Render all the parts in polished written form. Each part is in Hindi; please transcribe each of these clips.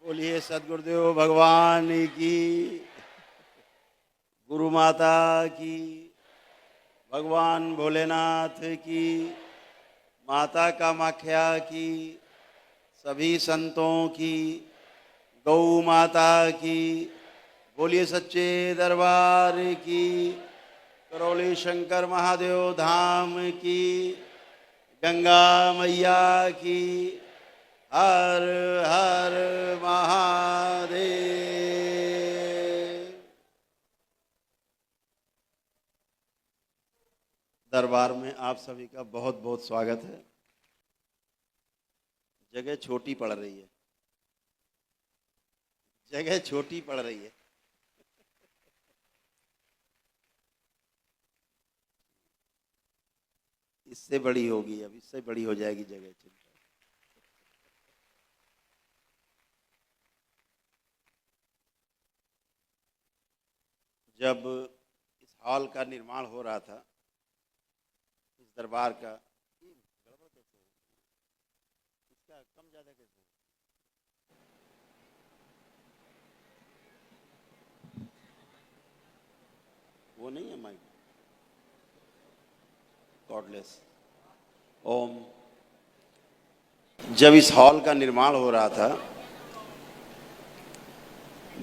बोलिए सदगुरुदेव भगवान की, गुरु माता की, भगवान भोलेनाथ की, माता कामाख्या की, सभी संतों की, गौ माता की, बोलिए सच्चे दरबार की, करौली शंकर महादेव धाम की, गंगा मैया की, हर हर महादेव। दरबार में आप सभी का बहुत बहुत स्वागत है। जगह छोटी पड़ रही है, जगह छोटी पड़ रही है। इससे बड़ी होगी, अब इससे बड़ी हो जाएगी जगह। जब इस हॉल का निर्माण हो रहा था, इस दरबार का, गड़बड़ कैसे हो, इसका कम ज्यादा कैसे हो? वो नहीं है माइक। गॉडलेस ओम। जब इस हॉल का निर्माण हो रहा था,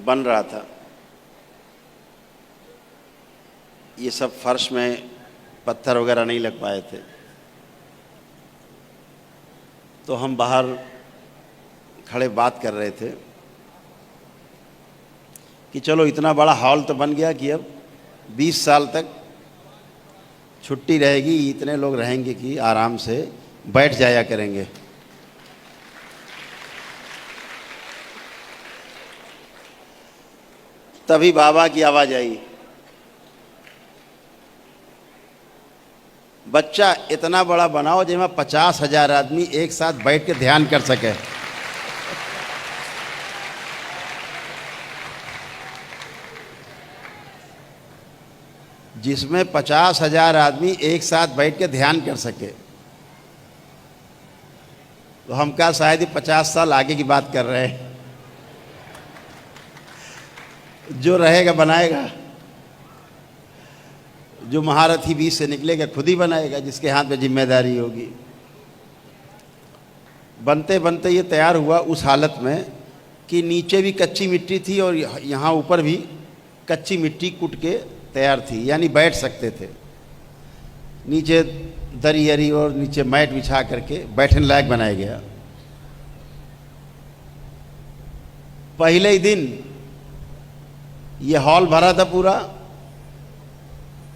बन रहा था, ये सब फर्श में पत्थर वगैरह नहीं लग पाए थे, तो हम बाहर खड़े बात कर रहे थे कि चलो इतना बड़ा हॉल तो बन गया कि अब 20 साल तक छुट्टी रहेगी, इतने लोग रहेंगे कि आराम से बैठ जाया करेंगे। तभी बाबा की आवाज आई, बच्चा इतना बड़ा बनाओ जिसमें 50,000 आदमी एक साथ बैठ के ध्यान कर सके। जिसमें 50,000 आदमी एक साथ बैठ के ध्यान कर सके। तो हम क्या शायद ही 50 साल आगे की बात कर रहे हैं। जो रहेगा बनाएगा, जो महारथी बीच से निकलेगा खुद ही बनाएगा, जिसके हाथ में जिम्मेदारी होगी। बनते बनते ये तैयार हुआ उस हालत में कि नीचे भी कच्ची मिट्टी थी और यहाँ ऊपर भी कच्ची मिट्टी कूट के तैयार थी, यानी बैठ सकते थे। नीचे दरी हरी और नीचे मैट बिछा करके बैठने लायक बनाया गया। पहले ही दिन ये हॉल भरा था पूरा।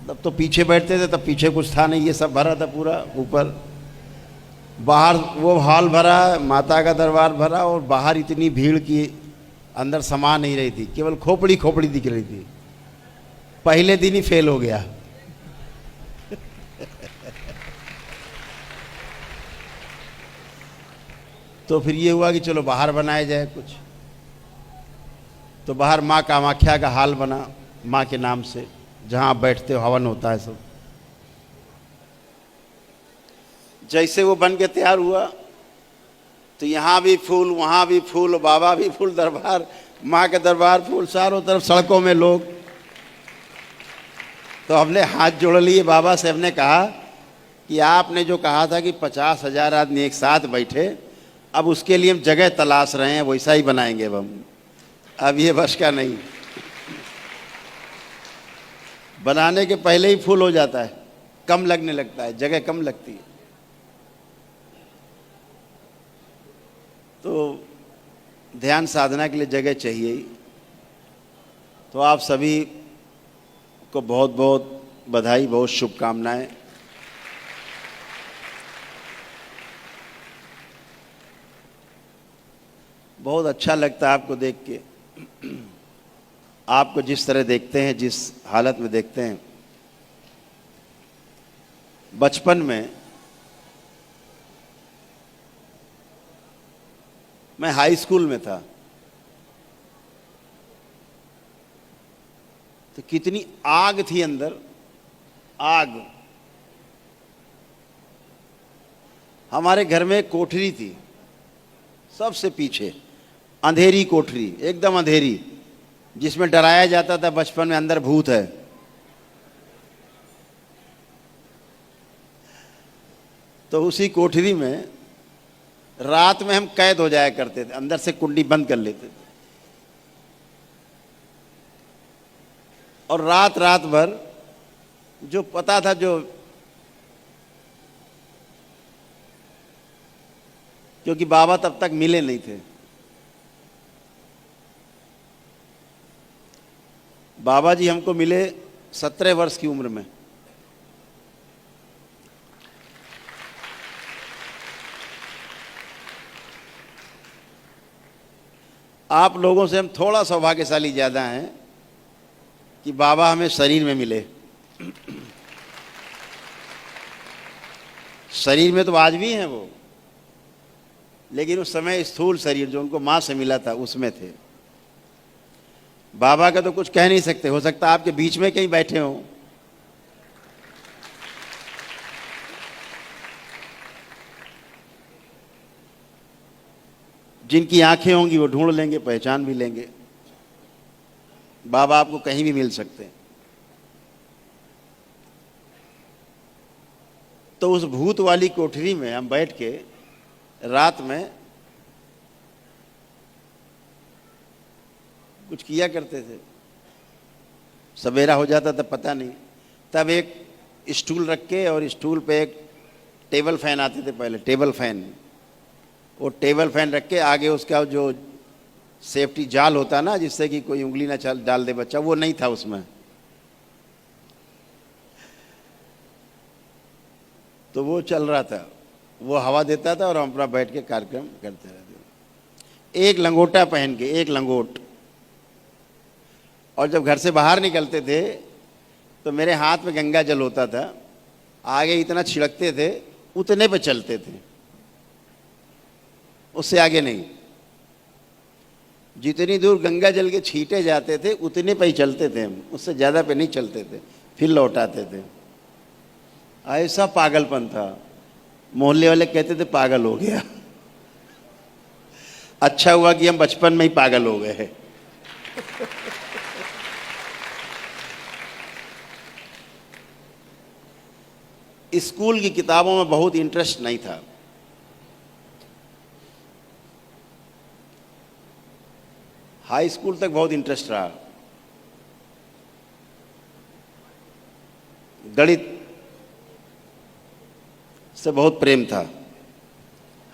तब तो पीछे बैठते थे, तब पीछे कुछ था नहीं, ये सब भरा था पूरा। ऊपर बाहर वो हॉल भरा, माता का दरबार भरा, और बाहर इतनी भीड़ की अंदर समा नहीं रही थी, केवल खोपड़ी खोपड़ी दिख रही थी। पहले दिन ही फेल हो गया। तो फिर ये हुआ कि चलो बाहर बनाया जाए कुछ। तो बाहर माँ कामाख्या का हाल बना, माँ के नाम से, जहाँ आप बैठते हो, हवन होता है सब। जैसे वो बन के तैयार हुआ तो यहाँ भी फूल, वहाँ भी फूल, बाबा भी फूल, दरबार, माँ के दरबार फूल, चारों तरफ सड़कों में लोग। तो हमने हाथ जोड़ लिए बाबा से, हमने कहा कि आपने जो कहा था कि 50,000 आदमी एक साथ बैठे, अब उसके लिए हम जगह तलाश रहे हैं, वैसा ही बनाएंगे अब हम। अब ये बस का नहीं, बनाने के पहले ही फुल हो जाता है, कम लगने लगता है, जगह कम लगती है। तो ध्यान साधना के लिए जगह चाहिए ही। तो आप सभी को बहुत बहुत बधाई, बहुत शुभकामनाएं। बहुत अच्छा लगता है आपको देख के। आपको जिस तरह देखते हैं, जिस हालत में देखते हैं। बचपन में मैं हाई स्कूल में था, तो कितनी आग थी अंदर, आग। हमारे घर में कोठरी थी सबसे पीछे, अंधेरी कोठरी, एकदम अंधेरी, जिसमें डराया जाता था बचपन में अंदर भूत है। तो उसी कोठरी में रात में हम कैद हो जाया करते थे, अंदर से कुंडी बंद कर लेते थे और रात रात भर जो पता था, जो क्योंकि बाबा तब तक मिले नहीं थे। बाबा जी हमको मिले 17 वर्ष की उम्र में। आप लोगों से हम थोड़ा सौभाग्यशाली ज़्यादा हैं कि बाबा हमें शरीर में मिले। शरीर में तो आज भी हैं वो, लेकिन उस समय स्थूल शरीर जो उनको माँ से मिला था उसमें थे। बाबा का तो कुछ कह नहीं सकते, हो सकता आपके बीच में कहीं बैठे हों। जिनकी आंखें होंगी वो ढूंढ लेंगे, पहचान भी लेंगे। बाबा आपको कहीं भी मिल सकते हैं। तो उस भूत वाली कोठरी में हम बैठ के रात में कुछ किया करते थे। सवेरा हो जाता था पता नहीं, तब एक स्टूल रख के और स्टूल पे एक टेबल फैन आते थे पहले, टेबल फैन। वो टेबल फैन रख के आगे उसका जो सेफ्टी जाल होता ना, जिससे कि कोई उंगली ना डाल दे बच्चा, वो नहीं था उसमें। तो वो चल रहा था, वो हवा देता था और हम अपना बैठ के कार्यक्रम करते रहते थे। एक लंगोटा पहन के, एक लंगोट। और जब घर से बाहर निकलते थे तो मेरे हाथ में गंगा जल होता था, आगे इतना छिड़कते थे, उतने पे चलते थे, उससे आगे नहीं। जितनी दूर गंगा जल के छींटे जाते थे उतने पे ही चलते थे हम, उससे ज़्यादा पे नहीं चलते थे, फिर लौटाते थे। ऐसा पागलपन था, मोहल्ले वाले कहते थे पागल हो गया। अच्छा हुआ कि हम बचपन में ही पागल हो गए हैं। स्कूल की किताबों में बहुत इंटरेस्ट नहीं था। हाई स्कूल तक बहुत इंटरेस्ट रहा। गणित से बहुत प्रेम था।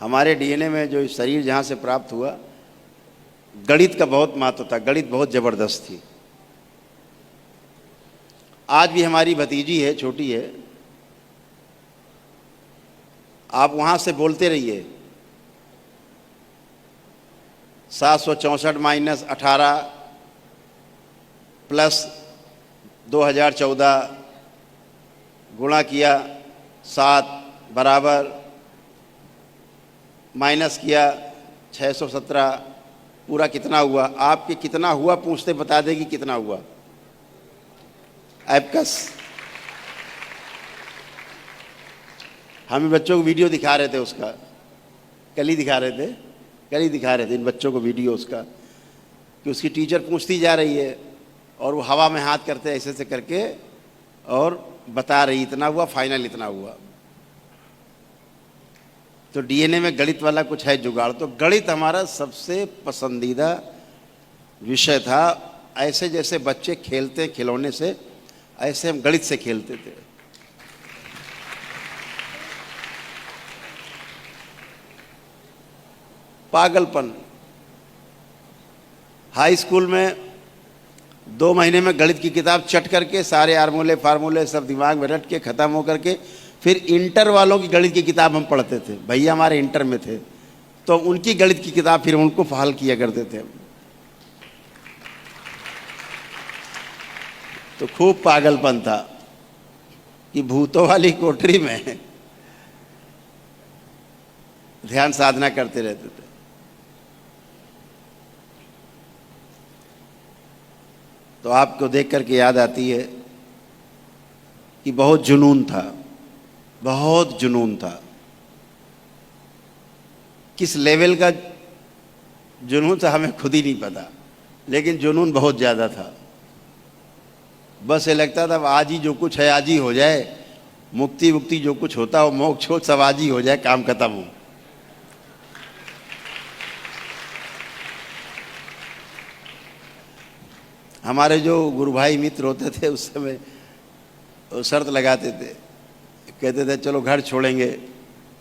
हमारे डीएनए में जो शरीर जहाँ से प्राप्त हुआ, गणित का बहुत महत्व था, गणित बहुत ज़बरदस्त थी। आज भी हमारी भतीजी है, छोटी है, आप वहाँ से बोलते रहिए 764 माइनस 18 प्लस 2014 गुणा किया 7 बराबर, माइनस किया 617, पूरा कितना हुआ? आपके कितना हुआ पूछते बता देगी कितना हुआ। एबकस। हम बच्चों को वीडियो दिखा रहे थे उसका, कल ही दिखा रहे थे इन बच्चों को वीडियो उसका, कि उसकी टीचर पूछती जा रही है और वो हवा में हाथ करते ऐसे ऐसे करके और बता रही इतना हुआ, फाइनल इतना हुआ। तो डीएनए में गणित वाला कुछ है जुगाड़। तो गणित हमारा सबसे पसंदीदा विषय था। ऐसे जैसे बच्चे खेलते खिलौने से, ऐसे हम गणित से खेलते थे। पागलपन। हाई स्कूल में 2 महीने में गणित की किताब चट करके सारे फार्मूले सब दिमाग में रट के ख़त्म हो करके फिर इंटर वालों की गणित की किताब हम पढ़ते थे। भैया हमारे इंटर में थे तो उनकी गणित की किताब फिर उनको हल किया करते थे हम। तो खूब पागलपन था कि भूतों वाली कोठरी में ध्यान साधना करते रहते थे। तो आपको देख करके याद आती है कि बहुत जुनून था, बहुत जुनून था। किस लेवल का जुनून था हमें खुद ही नहीं पता, लेकिन जुनून बहुत ज़्यादा था। बस ये लगता था आज ही जो कुछ है आज ही हो जाए, मुक्ति मुक्ति जो कुछ होता हो, मोक्ष हो, सब आज ही हो जाए, काम खत्म हो। हमारे जो गुरु भाई मित्र होते थे उस समय वो शर्त लगाते थे, कहते थे चलो घर छोड़ेंगे।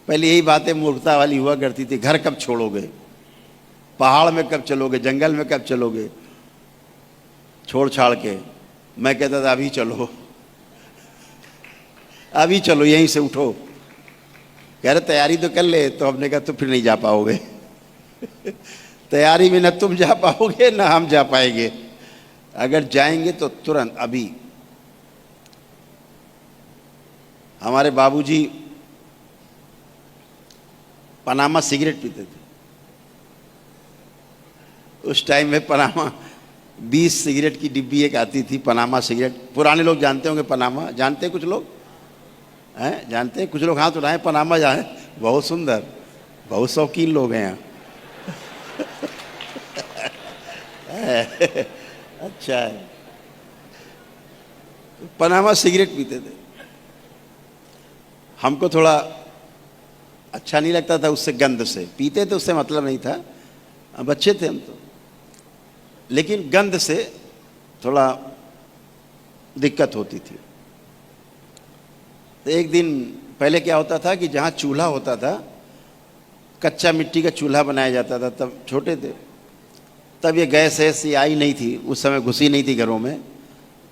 पहले यही बातें मूर्खता वाली हुआ करती थी, घर कब छोड़ोगे, पहाड़ में कब चलोगे, जंगल में कब चलोगे छोड़ छाड़ के। मैं कहता था अभी चलो, अभी चलो, यहीं से उठो। कह रहे तैयारी तो कर ले, तो हमने कहा तो फिर नहीं जा पाओगे तैयारी में न तुम जा पाओगे न हम जा पाएंगे, अगर जाएंगे तो तुरंत अभी। हमारे बाबूजी पनामा सिगरेट पीते थे। उस टाइम में पनामा 20 सिगरेट की डिब्बी एक आती थी, पनामा सिगरेट। पुराने लोग जानते होंगे पनामा, जानते हैं कुछ लोग हैं, जानते हैं कुछ लोग, हाथ उठाएं पनामा जाने। बहुत सुंदर, बहुत शौकीन लोग हैं यहाँ अच्छा है। पनामा सिगरेट पीते थे। हमको थोड़ा अच्छा नहीं लगता था उससे, गंध से। पीते थे उससे मतलब नहीं था, बच्चे थे हम तो, लेकिन गंध से थोड़ा दिक्कत होती थी। तो एक दिन पहले क्या होता था कि जहाँ चूल्हा होता था, कच्चा मिट्टी का चूल्हा बनाया जाता था, तब छोटे थे, तब ये गैस ऐसी आई नहीं थी, उस समय घुसी नहीं थी घरों में।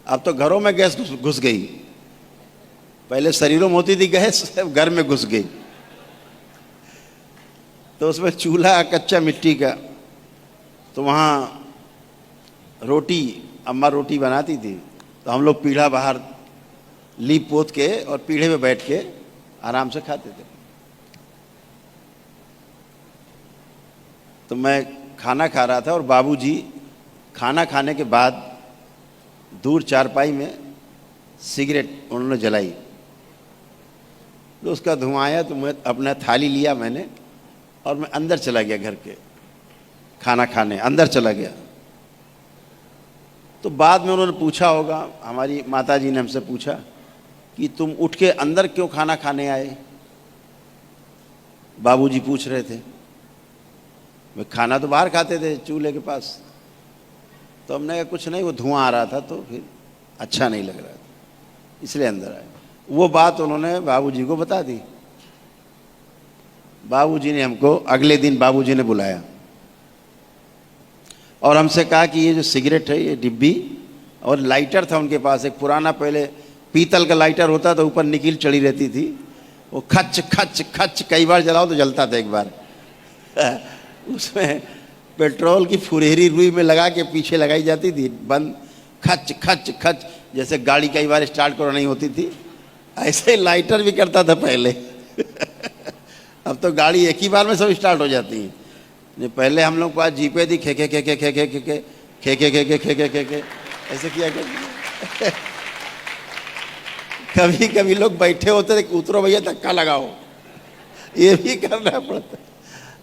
अब तो घरों में गैस घुस गई, पहले शरीरों में होती थी गैस, अब घर में घुस गई। तो उसमें चूल्हा कच्चा मिट्टी का, तो वहाँ रोटी, अम्मा रोटी बनाती थी, तो हम लोग पीढ़ा बाहर लीप पोत के और पीढ़े में बैठ के आराम से खाते थे। तो मैं खाना खा रहा था और बाबूजी खाना खाने के बाद दूर चारपाई में सिगरेट उन्होंने जलाई। तो उसका धुआं आया, तो मैं अपना थाली लिया मैंने और मैं अंदर चला गया, घर के खाना खाने अंदर चला गया। तो बाद में उन्होंने पूछा होगा, हमारी माताजी ने हमसे पूछा कि तुम उठ के अंदर क्यों खाना खाने आए। बाबूजी पूछ रहे थे, वे खाना तो बाहर खाते थे चूल्हे के पास। तो हमने कहा कुछ नहीं, वो धुआं आ रहा था तो फिर अच्छा नहीं लग रहा था, इसलिए अंदर आए। वो बात उन्होंने बाबूजी को बता दी। बाबूजी ने हमको अगले दिन बाबूजी ने बुलाया और हमसे कहा कि ये जो सिगरेट है, ये डिब्बी और लाइटर था उनके पास, एक पुराना पहले पीतल का लाइटर होता था, ऊपर निकील चढ़ी रहती थी, वो खच खच खच कई बार जलाओ तो जलता था। एक बार उसमें पेट्रोल की फुरहरी रुई में लगा के पीछे लगाई जाती थी, बंद खच खच खच, जैसे गाड़ी कई बार स्टार्ट करो नहीं होती थी, ऐसे लाइटर भी करता था पहले अब तो गाड़ी एक ही बार में सब स्टार्ट हो जाती है। पहले हम लोग पास जीपे थी, खे खे खे खे खे खे खे खे खे खे खे खे खे खे खे खे ऐसे किया करते कभी कभी लोग बैठे होते थे, उतरो भैया धक्का लगाओ, ये भी करना पड़ता।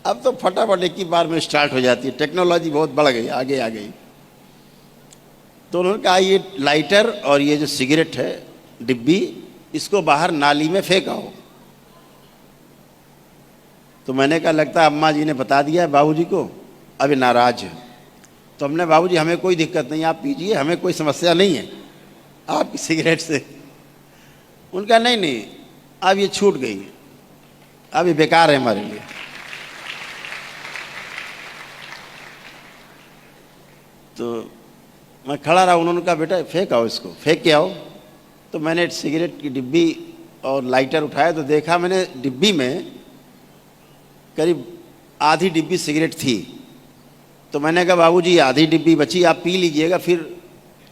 अब तो फटाफट एक ही बार में स्टार्ट हो जाती है, टेक्नोलॉजी बहुत बढ़ गई, आगे आ गई। तो उन्होंने कहा ये लाइटर और ये जो सिगरेट है डिब्बी, इसको बाहर नाली में फेंक आओ। तो मैंने कहा लगता है अम्मा जी ने बता दिया है बाबूजी को, अभी नाराज है। तो हमने बाबूजी हमें कोई दिक्कत नहीं, आप पीजिए, हमें कोई समस्या नहीं है आपकी सिगरेट से। उनका नहीं नहीं, अब ये छूट गई, अब ये बेकार है हमारे लिए। तो मैं खड़ा रहा, उन्होंने कहा बेटा फेंक आओ, इसको फेंक के आओ। तो मैंने सिगरेट की डिब्बी और लाइटर उठाया तो देखा मैंने डिब्बी में करीब आधी डिब्बी सिगरेट थी। तो मैंने कहा बाबूजी आधी डिब्बी बची, आप पी लीजिएगा फिर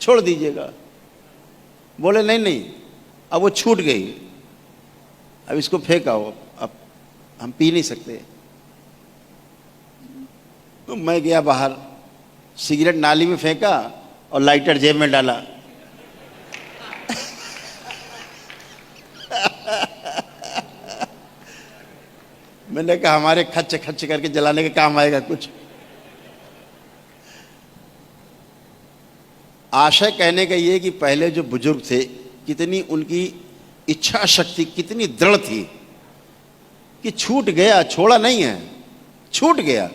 छोड़ दीजिएगा। बोले नहीं नहीं, अब वो छूट गई, अब इसको फेंक आओ, अब हम पी नहीं सकते। तो मैं गया बाहर, सिगरेट नाली में फेंका और लाइटर जेब में डाला मैंने कहा हमारे खच खच करके जलाने के काम आएगा कुछ। आशय कहने का ये कि पहले जो बुजुर्ग थे, कितनी उनकी इच्छा शक्ति कितनी दृढ़ थी कि छूट गया, छोड़ा नहीं है, छूट गया।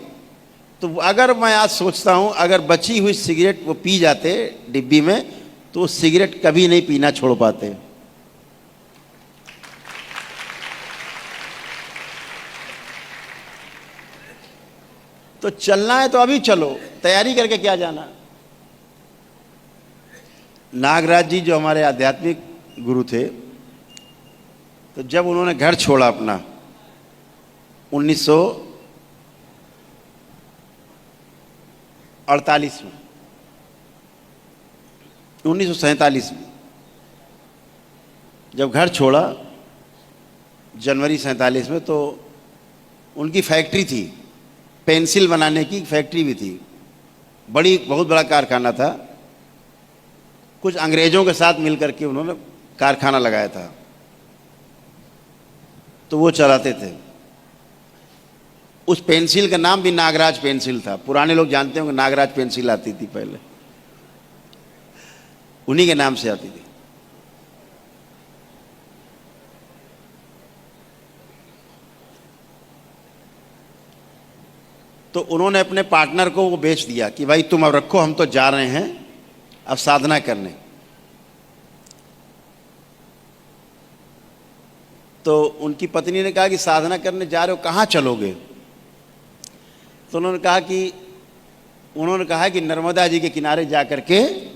तो अगर मैं आज सोचता हूं, अगर बची हुई सिगरेट वो पी जाते डिब्बी में, तो वो सिगरेट कभी नहीं पीना छोड़ पाते। तो चलना है तो अभी चलो, तैयारी करके क्या जाना। नागराज जी जो हमारे आध्यात्मिक गुरु थे, तो जब उन्होंने घर छोड़ा अपना 1948 में, 1947 में जब घर छोड़ा जनवरी 47 में, तो उनकी फैक्ट्री थी, पेंसिल बनाने की फैक्ट्री भी थी, बड़ी बहुत बड़ा कारखाना था। कुछ अंग्रेजों के साथ मिलकर के उन्होंने कारखाना लगाया था, तो वो चलाते थे। उस पेंसिल का नाम भी नागराज पेंसिल था। पुराने लोग जानते होंगे नागराज पेंसिल आती थी पहले, उन्हीं के नाम से आती थी। तो उन्होंने अपने पार्टनर को वो बेच दिया कि भाई तुम अब रखो, हम तो जा रहे हैं अब साधना करने। तो उनकी पत्नी ने कहा कि साधना करने जा रहे हो, कहाँ चलोगे? तो उन्होंने कहा कि नर्मदा जी के किनारे जाकर के,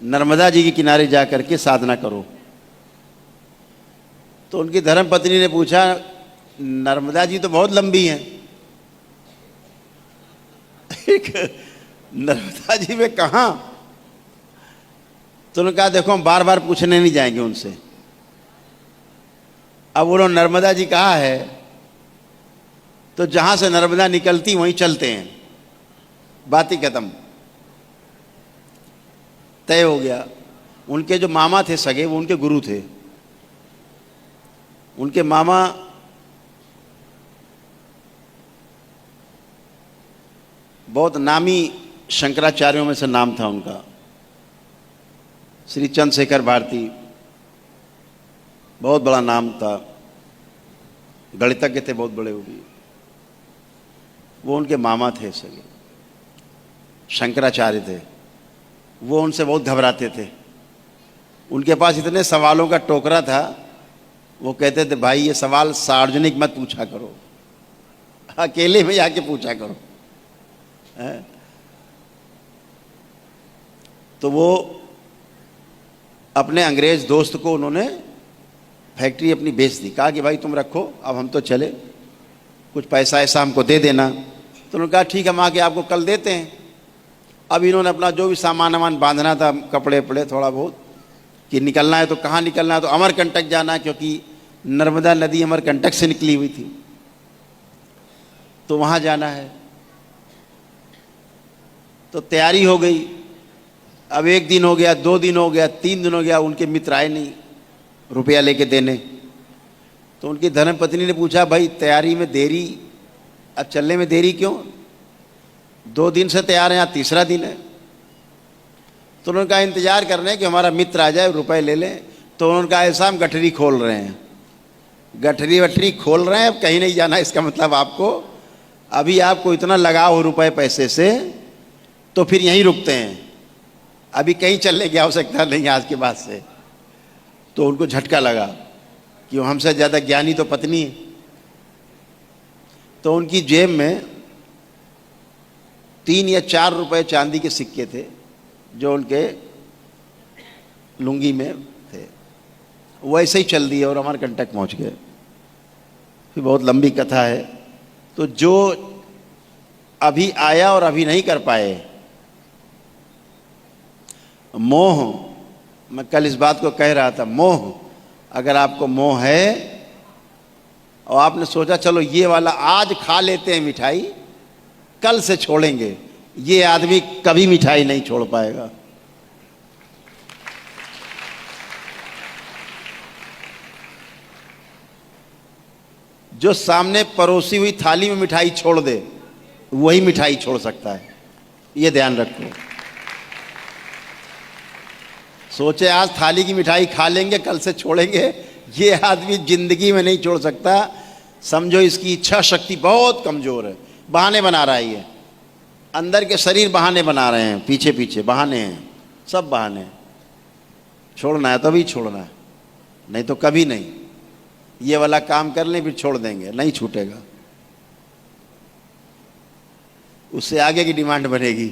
नर्मदा जी के किनारे जाकर के साधना करो। तो उनकी धर्मपत्नी ने पूछा, नर्मदा जी तो बहुत लंबी हैं, नर्मदा जी में कहाँ? तो उन्होंने कहा देखो हम बार बार पूछने नहीं जाएंगे उनसे। अब उन्होंने नर्मदा जी कहा है, तो जहां से नर्मदा निकलती वहीं चलते हैं, बात ही खत्म, तय हो गया। उनके जो मामा थे सगे, वो उनके गुरु थे। उनके मामा बहुत नामी शंकराचार्यों में से नाम था उनका, श्री चंद्रशेखर भारती, बहुत बड़ा नाम था, गणितज्ञ थे बहुत बड़े वो भी। वो उनके मामा थे सगे, शंकराचार्य थे। वो उनसे बहुत घबराते थे। उनके पास इतने सवालों का टोकरा था, वो कहते थे भाई ये सवाल सार्वजनिक मत पूछा करो, अकेले में जाके पूछा करो। तो वो अपने अंग्रेज दोस्त को उन्होंने फैक्ट्री अपनी बेच दी। कहा कि भाई तुम रखो, अब हम तो चले, कुछ पैसा ऐसा हमको दे देना। तो उन्होंने कहा ठीक है, हम आके आपको कल देते हैं। अब इन्होंने अपना जो भी सामान वामान बांधना था, कपड़े पड़े थोड़ा बहुत, कि निकलना है तो कहाँ निकलना है, तो अमरकंटक जाना है, क्योंकि नर्मदा नदी अमरकंटक से निकली हुई थी, तो वहाँ जाना है। तो तैयारी हो गई। अब 1 दिन हो गया, 2 दिन हो गया, 3 दिन हो गया, उनके मित्र आए नहीं रुपया लेके देने। तो उनकी धर्मपत्नी ने पूछा भाई तैयारी में देरी, अब चलने में देरी क्यों? 2 दिन से तैयार हैं, आज तीसरा दिन है। तो उन्होंने कहा इंतजार कर रहे हैं कि हमारा मित्र आ जाए, रुपए ले लें। तो उन्होंने कहा ऐसा हम गठरी खोल रहे हैं, गठरी वठरी खोल रहे हैं, अब कहीं नहीं जाना। इसका मतलब आपको अभी आपको इतना लगाव हो रुपए पैसे से, तो फिर यहीं रुकते हैं, अभी कहीं चलने की आवश्यकता नहीं आज के बाद से। तो उनको झटका लगा कि हमसे ज़्यादा ज्ञानी तो पत्नी है। तो उनकी जेब में 3 या 4 रुपए चांदी के सिक्के थे, जो उनके लुंगी में थे। वो ऐसे ही चल दिए और अमरकंटक पहुंच गए। फिर बहुत लंबी कथा है। तो जो अभी आया और अभी नहीं कर पाए, मोह, मैं कल इस बात को कह रहा था, मोह, अगर आपको मोह है और आपने सोचा चलो ये वाला आज खा लेते हैं मिठाई, कल से छोड़ेंगे, ये आदमी कभी मिठाई नहीं छोड़ पाएगा। जो सामने परोसी हुई थाली में मिठाई छोड़ दे, वही मिठाई छोड़ सकता है, ये ध्यान रखो। सोचे आज थाली की मिठाई खा लेंगे, कल से छोड़ेंगे, ये आदमी जिंदगी में नहीं छोड़ सकता। समझो इसकी इच्छा शक्ति बहुत कमजोर है। बहाने बना रहा है ये, अंदर के शरीर बहाने बना रहे हैं, पीछे पीछे बहाने हैं, सब बहाने। छोड़ना है तो भी छोड़ना है, नहीं तो कभी नहीं। ये वाला काम कर लें फिर छोड़ देंगे, नहीं छूटेगा, उससे आगे की डिमांड बनेगी।